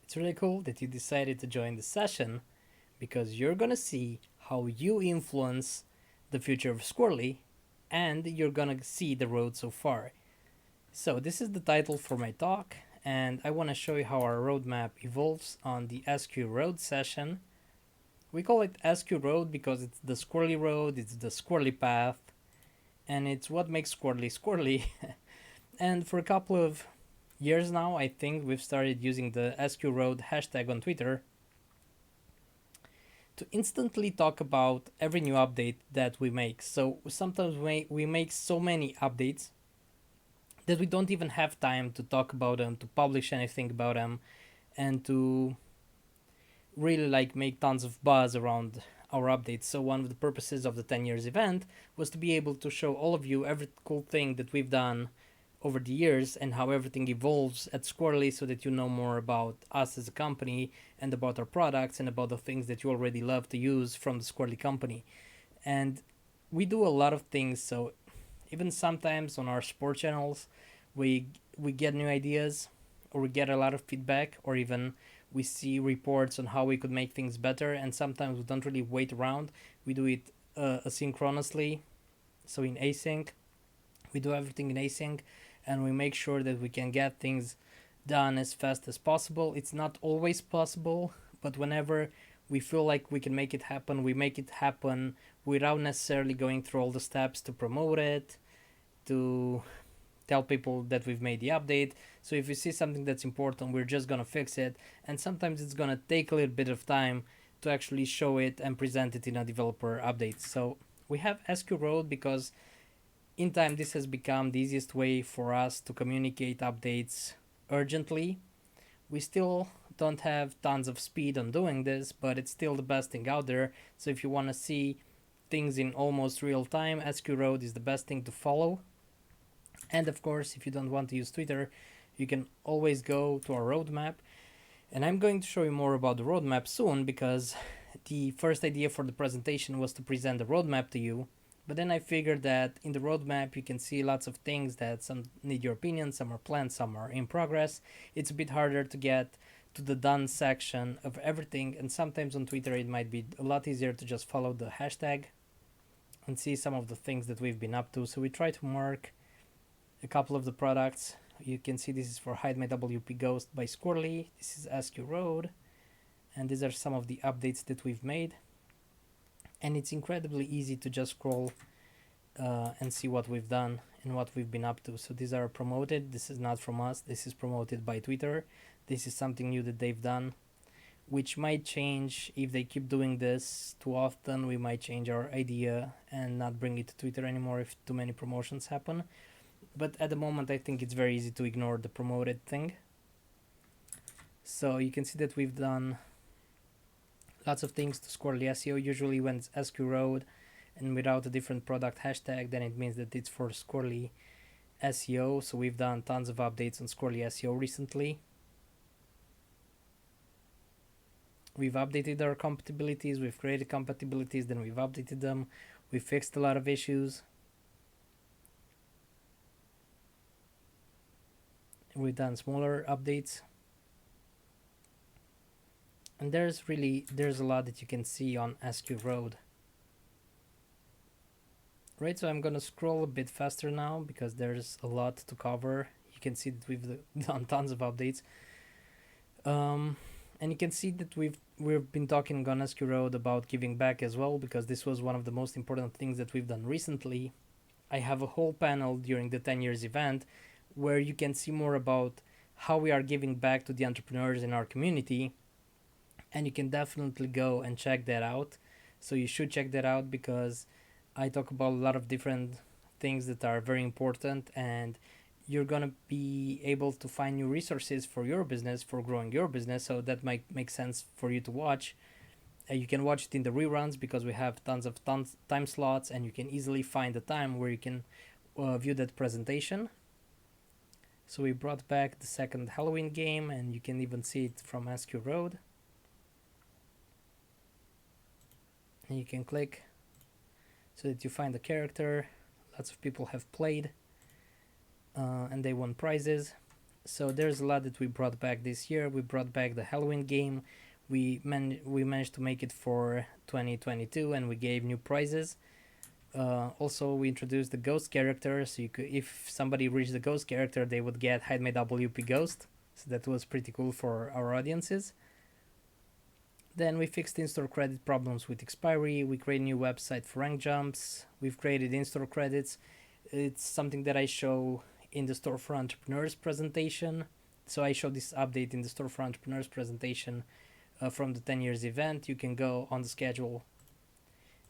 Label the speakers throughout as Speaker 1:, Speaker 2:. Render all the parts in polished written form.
Speaker 1: It's really cool that you decided to join the session because you're gonna see how you influence the future of Squirrly and you're gonna see the road so far. So, this is the title for my talk, and I want to show you how our roadmap evolves on the SQROAD session. We call it SQROAD because it's the Squirrly road, it's the Squirrly path, and it's what makes Squirrly Squirrly. And for a couple of years now, I think we've started using the SQRoad hashtag on Twitter to instantly talk about every new update that we make. So sometimes we make so many updates that we don't even have time to talk about them, to publish anything about them, and to really like make tons of buzz around our updates. So one of the purposes of the 10 years event was to be able to show all of you every cool thing that we've done over the years and how everything evolves at Squirrely so that you know more about us as a company and about our products and about the things that you already love to use from the Squirrely company. And we do a lot of things, so even sometimes on our sport channels we we get new ideas or we get a lot of feedback or even we see reports on how we could make things better, and sometimes we don't really wait around. We do it asynchronously, so in async. We do everything in async and we make sure that we can get things done as fast as possible. It's not always possible, but whenever we feel like we can make it happen, we make it happen without necessarily going through all the steps to promote it, to tell people that we've made the update. So if we see something that's important, we're just gonna fix it. And sometimes it's gonna take a little bit of time to actually show it and present it in a developer update. So we have SQRoad because in time this has become the easiest way for us to communicate updates urgently. We still don't have tons of speed on doing this, but it's still the best thing out there. So if you want to see things in almost real time, SQRoad is the best thing to follow. And of course, if you don't want to use Twitter, you can always go to our roadmap. And I'm going to show you more about the roadmap soon because the first idea for the presentation was to present the roadmap to you. But then I figured that in the roadmap you can see lots of things that some need your opinion, some are planned, some are in progress. It's a bit harder to get to the done section of everything, and sometimes on Twitter it might be a lot easier to just follow the hashtag and see some of the things that we've been up to. So we try to mark a couple of the products. You can see this is for Hide My WP Ghost by Squirrly. This is SQRoad, and these are some of the updates that we've made. And it's incredibly easy to just scroll and see what we've done and what we've been up to. So these are promoted. This is not from us. This is promoted by Twitter. This is something new that they've done, which might change if they keep doing this too often. We might change our idea and not bring it to Twitter anymore if too many promotions happen. But at the moment, I think it's very easy to ignore the promoted thing. So you can see that we've done lots of things to Squirrely SEO. Usually when it's SQRoad and without a different product hashtag, then it means that it's for Squirrely SEO. So we've done tons of updates on Squirrely SEO recently. We've updated our compatibilities, we've created compatibilities, then we've updated them. We fixed a lot of issues. We've done smaller updates. And there's a lot that you can see on SQRoad. Right, so I'm gonna scroll a bit faster now because there's a lot to cover. You can see that we've done tons of updates. And you can see that we've been talking on SQRoad about giving back as well, because this was one of the most important things that we've done recently. I have a whole panel during the 10 years event where you can see more about how we are giving back to the entrepreneurs in our community, and you can definitely go and check that out. So you should check that out because I talk about a lot of different things that are very important, and you're gonna be able to find new resources for your business, for growing your business. So that might make sense for you to watch. You can watch it in the reruns because we have tons of time slots, and you can easily find the time where you can view that presentation. So we brought back the second Halloween game, and you can even see it from SQRoad. And you can click so that you find the character. Lots of people have played and they won prizes. So there's a lot that we brought back this year. We brought back the Halloween game. We managed to make it for 2022, and we gave new prizes. Also, we introduced the ghost character, so you could, if somebody reached the ghost character, they would get Hide My WP Ghost. So that was pretty cool for our audiences. Then we fixed in-store credit problems with expiry. We created a new website for rank jumps. We've created in-store credits. It's something that I show in the Store for Entrepreneurs presentation. So I show this update in the Store for Entrepreneurs presentation from the 10 years event. You can go on the schedule,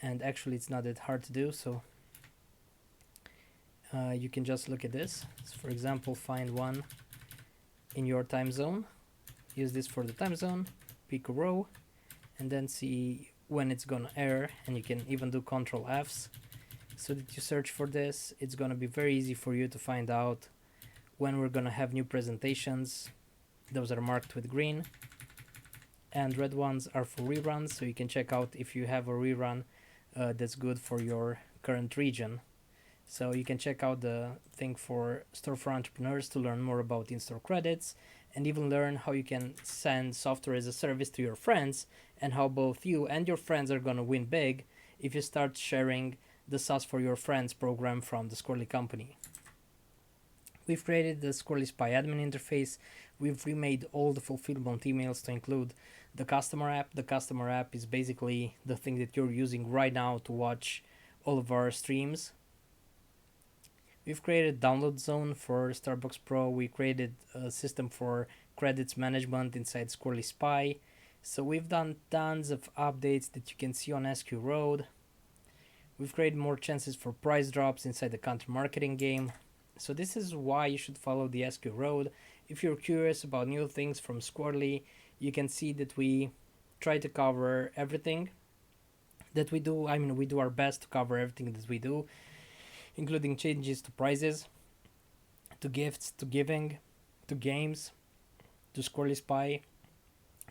Speaker 1: and actually it's not that hard to do. So you can just look at this. So for example, find one in your time zone. Use this for the time zone. Pick a row, and then see when it's gonna air, and you can even do Control Fs so that you search for this. It's gonna be very easy for you to find out when we're gonna have new presentations. Those are marked with green, and red ones are for reruns, so you can check out if you have a rerun that's good for your current region. So you can check out the thing for Store for Entrepreneurs to learn more about in-store credits, and even learn how you can send software as a service to your friends, and how both you and your friends are gonna win big if you start sharing the SaaS for Your Friends program from the Squirrly company. We've created the Squirrly Spy admin interface. We've remade all the fulfillment emails to include the customer app. The customer app is basically the thing that you're using right now to watch all of our streams. We've created a download zone for Starbucks Pro. We created a system for credits management inside Squirrly Spy. So we've done tons of updates that you can see on SQROAD. We've created more chances for price drops inside the content marketing game. So this is why you should follow the SQROAD. If you're curious about new things from Squirrly, you can see that we try to cover everything that we do. I mean, we do our best to cover everything that we do, including changes to prices, to gifts, to giving, to games, to Squirrly Spy,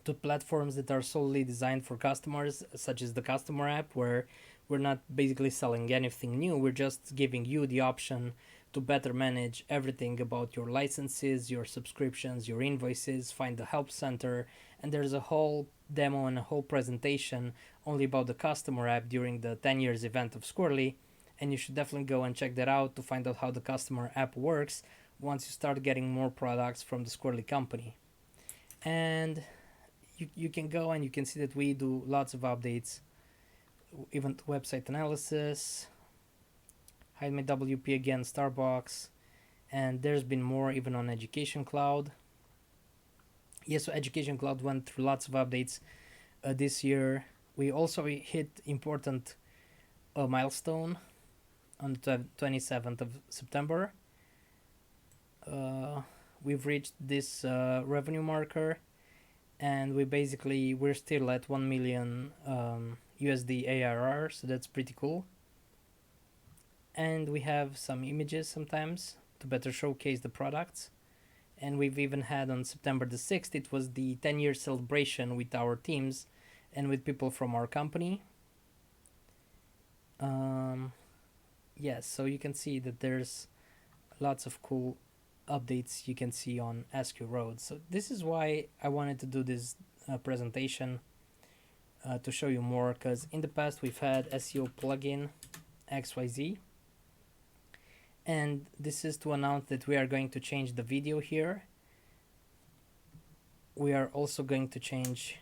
Speaker 1: to platforms that are solely designed for customers, such as the customer app, where we're not basically selling anything new. We're just giving you the option to better manage everything about your licenses, your subscriptions, your invoices, find the help center, and there's a whole demo and a whole presentation only about the customer app during the 10 years event of Squirrly, and you should definitely go and check that out to find out how the customer app works once you start getting more products from the Squirrly company. And you can go and you can see that we do lots of updates, even to website analysis, Hide My WP again, Starbucks, and there's been more even on Education Cloud. Yes, so Education Cloud went through lots of updates this year. We also hit important milestone on the 27th of September. We've reached this revenue marker, and we're still at 1 million USD ARR, so that's pretty cool. And we have some images sometimes to better showcase the products. And we've even had on September the 6th, it was the 10-year celebration with our teams and with people from our company. Yes, so you can see that there's lots of cool updates you can see on SQROAD. So this is why I wanted to do this presentation to show you more, because in the past we've had SEO plugin XYZ, and this is to announce that we are going to change the video here. We are also going to change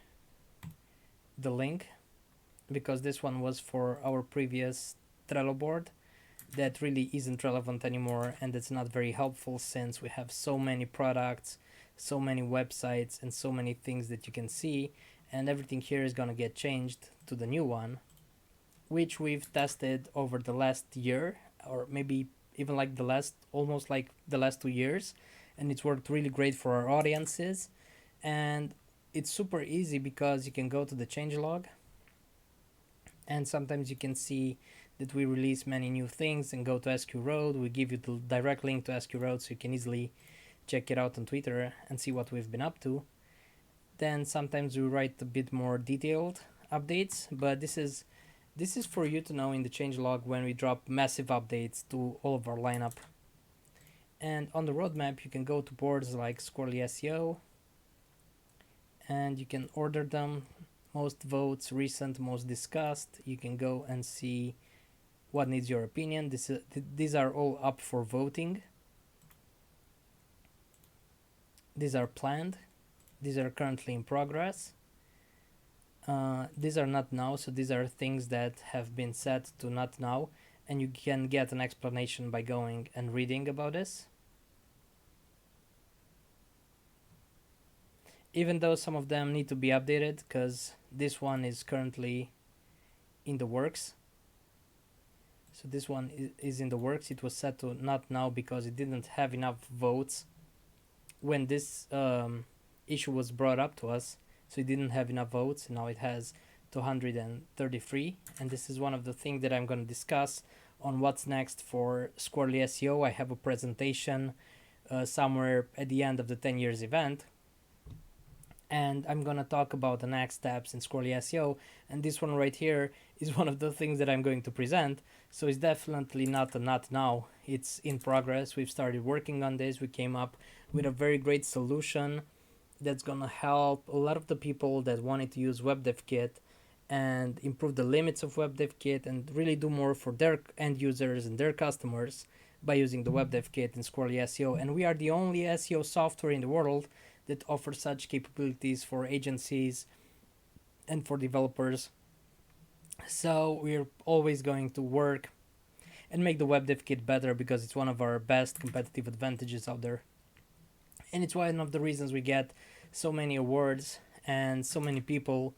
Speaker 1: the link, because this one was for our previous Trello board that really isn't relevant anymore, and it's not very helpful since we have so many products, so many websites, and so many things that you can see, and everything here is gonna get changed to the new one, which we've tested over the last year, or maybe even like almost like the last 2 years, and it's worked really great for our audiences. And it's super easy because you can go to the changelog, and sometimes you can see that we release many new things, and go to SQROAD. We give you the direct link to SQROAD so you can easily check it out on Twitter and see what we've been up to. Then sometimes we write a bit more detailed updates, but this is for you to know in the changelog when we drop massive updates to all of our lineup. And on the roadmap, you can go to boards like Squirrly SEO, and you can order them. Most votes, recent, most discussed. You can go and see what needs your opinion. These are all up for voting. These are planned. These are currently in progress. These are not now, so these are things that have been set to not now, and you can get an explanation by going and reading about this. Even though some of them need to be updated, because this one is currently in the works. So this one is in the works. It was set to not now because it didn't have enough votes when this issue was brought up to us. So it didn't have enough votes. Now it has 233, and this is one of the things that I'm going to discuss on what's next for Squirrly SEO. I have a presentation somewhere at the end of the 10 years event, and I'm gonna talk about the next steps in Squirrly SEO. And this one right here is one of the things that I'm going to present. So it's definitely not a not now. It's in progress. We've started working on this. We came up with a very great solution that's gonna help a lot of the people that wanted to use WebDevKit and improve the limits of WebDevKit and really do more for their end users and their customers by using the WebDevKit and Squirrely SEO. And we are the only SEO software in the world that offers such capabilities for agencies and for developers. So we're always going to work and make the WebDevKit better because it's one of our best competitive advantages out there. And it's one of the reasons we get so many awards and so many people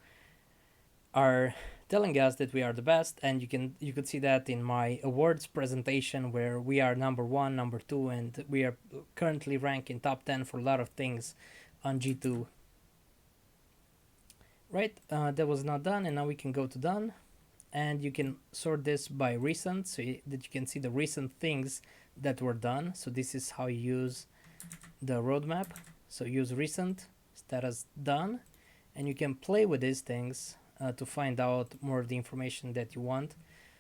Speaker 1: are telling us that we are the best. And you could see that in my awards presentation where we are number 1, number 2, and we are currently ranking top 10 for a lot of things on G2. Right, that was not done, and now we can go to done, and you can sort this by recent so that you can see the recent things that were done. So this is how you use the roadmap. So use recent status done, and you can play with these things to find out more of the information that you want.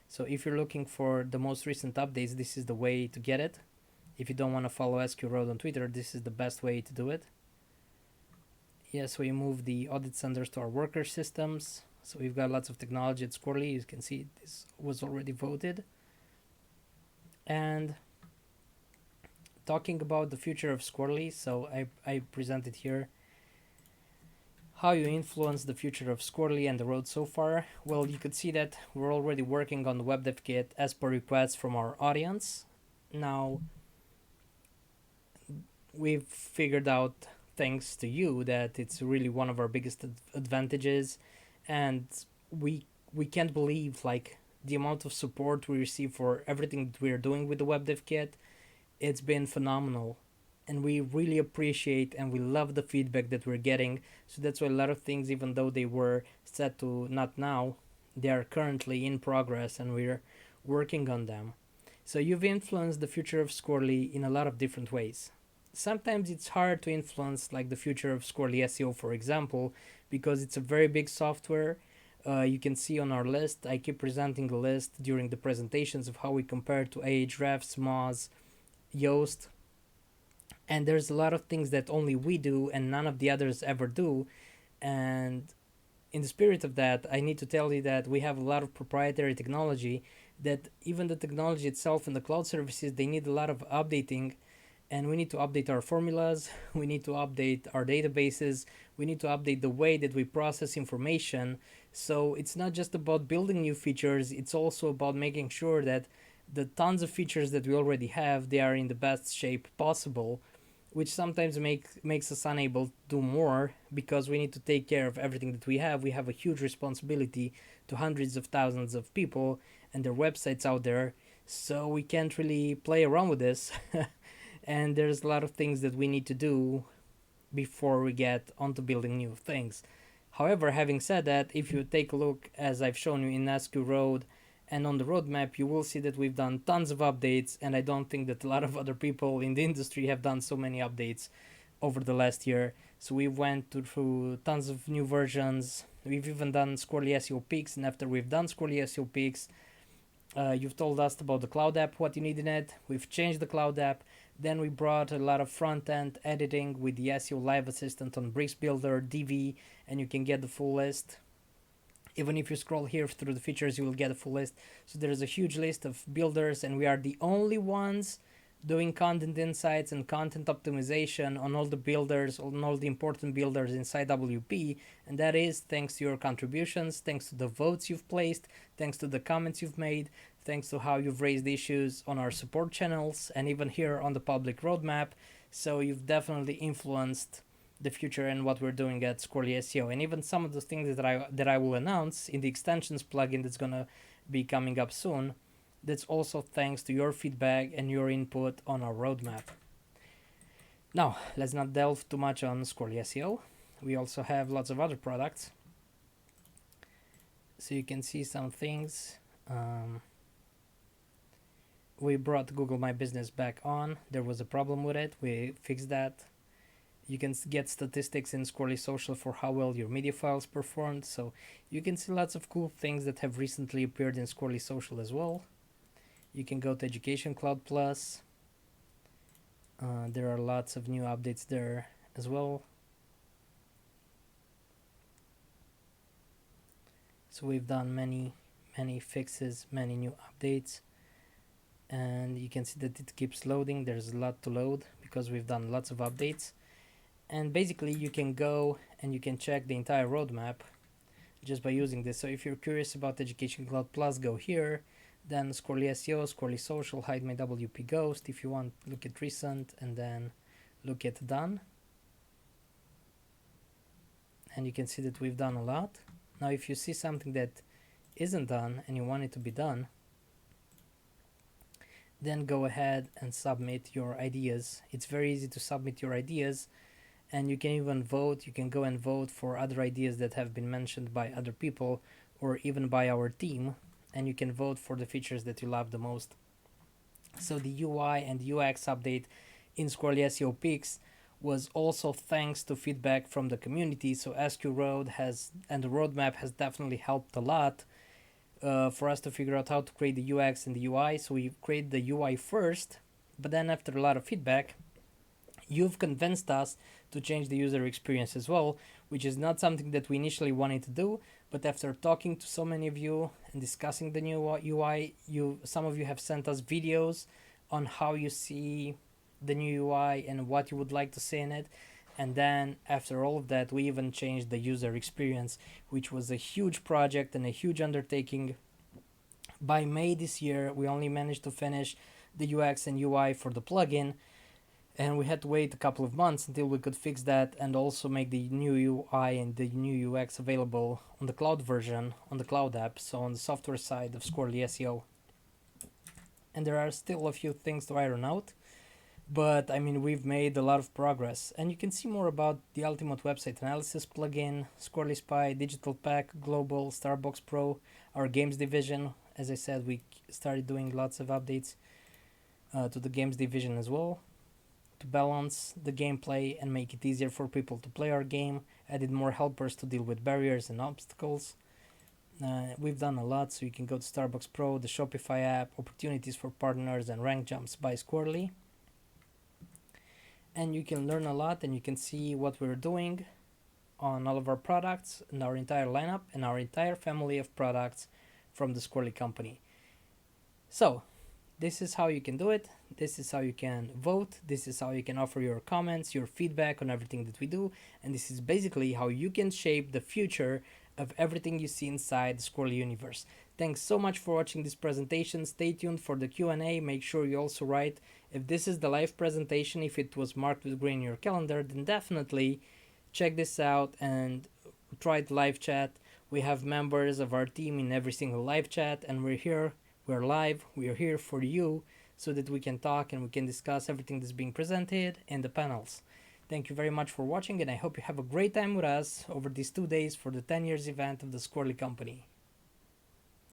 Speaker 1: So if you're looking for the most recent updates, this is the way to get it. If you don't want to follow SQROAD on Twitter, this is the best way to do it. Yes, we move the audit centers to our worker systems. So we've got lots of technology at Squirrly. You can see this was already voted. And talking about the future of Squirrly, so I presented here how you influence the future of Squirrly and the road so far. Well, you could see that we're already working on the WebDevKit as per requests from our audience. Now, we've figured out, thanks to you, that it's really one of our biggest advantages, and we can't believe like the amount of support we receive for everything that we are doing with the WebDevKit. It's been phenomenal, and we really appreciate and we love the feedback that we're getting. So that's why a lot of things, even though they were set to not now, they are currently in progress and we're working on them. So you've influenced the future of Squirrly in a lot of different ways. Sometimes it's hard to influence like the future of Squirrly SEO, for example, because it's a very big software. You can see on our list, I keep presenting the list during the presentations of how we compare to Ahrefs, Moz, Yoast, and there's a lot of things that only we do and none of the others ever do. And in the spirit of that, I need to tell you that we have a lot of proprietary technology, that even the technology itself and the cloud services, they need a lot of updating, and we need to update our formulas, we need to update our databases, we need to update the way that we process information. So it's not just about building new features, it's also about making sure that the tons of features that we already have, they are in the best shape possible, which sometimes makes us unable to do more because we need to take care of everything that we have. We have a huge responsibility to hundreds of thousands of people and their websites out there, so we can't really play around with this. And there's a lot of things that we need to do before we get onto building new things. However, having said that, if you take a look, as I've shown you in SQROAD and on the roadmap, you will see that we've done tons of updates, and I don't think that a lot of other people in the industry have done so many updates over the last year. So we went through tons of new versions. We've even done Squirrly SEO Peaks, and after we've done Squirrly SEO Peaks, you've told us about the Cloud app, what you need in it. We've changed the Cloud app. Then we brought a lot of front-end editing with the SEO Live Assistant on Bricks Builder, DV, and you can get the full list. Even if you scroll here through the features, you will get a full list. So there is a huge list of builders, and we are the only ones doing content insights and content optimization on all the builders, on all the important builders inside WP. And that is thanks to your contributions, thanks to the votes you've placed, thanks to the comments you've made, thanks to how you've raised issues on our support channels, and even here on the public roadmap. So you've definitely influenced the future and what we're doing at Squirrly SEO, and even some of the things that I will announce in the extensions plugin that's gonna be coming up soon. That's also thanks to your feedback and your input on our roadmap. Now, let's not delve too much on Squirrly SEO. We also have lots of other products, so you can see some things. We brought Google My Business back on. There was a problem with it. We fixed that. You can get statistics in Squirrly Social for how well your media files performed. So you can see lots of cool things that have recently appeared in Squirrly Social as well. You can go to Education Cloud Plus. There are lots of new updates there as well. So we've done many fixes, many new updates. And you can see that it keeps loading. There's a lot to load because we've done lots of updates. And basically you can go and you can check the entire roadmap just by using this. So if you're curious about Education Cloud Plus, go here, then Squirrly SEO, Squirrly Social, hide my WP Ghost. If you want, look at recent and then look at done. And you can see that we've done a lot. Now if you see something that isn't done and you want it to be done, then go ahead and submit your ideas. It's very easy to submit your ideas, and you can even vote. You can go and vote for other ideas that have been mentioned by other people or even by our team, and you can vote for the features that you love the most. So the UI and UX update in Squirrly SEO Picks was also thanks to feedback from the community. So SQROAD has, and the roadmap has definitely helped a lot for us to figure out how to create the UX and the UI. So we created the UI first, but then after a lot of feedback, you've convinced us to change the user experience as well, which is not something that we initially wanted to do, but after talking to so many of you and discussing the new UI, some of you have sent us videos on how you see the new UI and what you would like to see in it. And then after all of that, we even changed the user experience, which was a huge project and a huge undertaking. By May this year, we only managed to finish the UX and UI for the plugin, and we had to wait a couple of months until we could fix that and also make the new UI and the new UX available on the cloud version, on the cloud app, so on the software side of Squirrly SEO. And there are still a few things to iron out, but I mean, we've made a lot of progress. And you can see more about the Ultimate Website Analysis plugin, Squirrly Spy, Digital Pack, Global, Starbucks Pro, our games division. As I said, we started doing lots of updates to the games division as well, to balance the gameplay and make it easier for people to play our game. Added more helpers to deal with barriers and obstacles. We've done a lot, so you can go to Starbucks Pro, the Shopify app, opportunities for partners, and rank jumps by Squirrly. And you can learn a lot, and you can see what we're doing on all of our products and our entire lineup and our entire family of products from the Squirrly company. So this is how you can do it. This is how you can vote. This is how you can offer your comments, your feedback on everything that we do. And this is basically how you can shape the future of everything you see inside the Squirrely universe. Thanks so much for watching this presentation. Stay tuned for the Q&A. Make sure you also write if this is the live presentation. If it was marked with green in your calendar, then definitely check this out and try the live chat. We have members of our team in every single live chat, and we're here. We're live, we are here for you so that we can talk and we can discuss everything that's being presented in the panels. Thank you very much for watching, and I hope you have a great time with us over these 2 days for the 10 years event of the Squirrly company.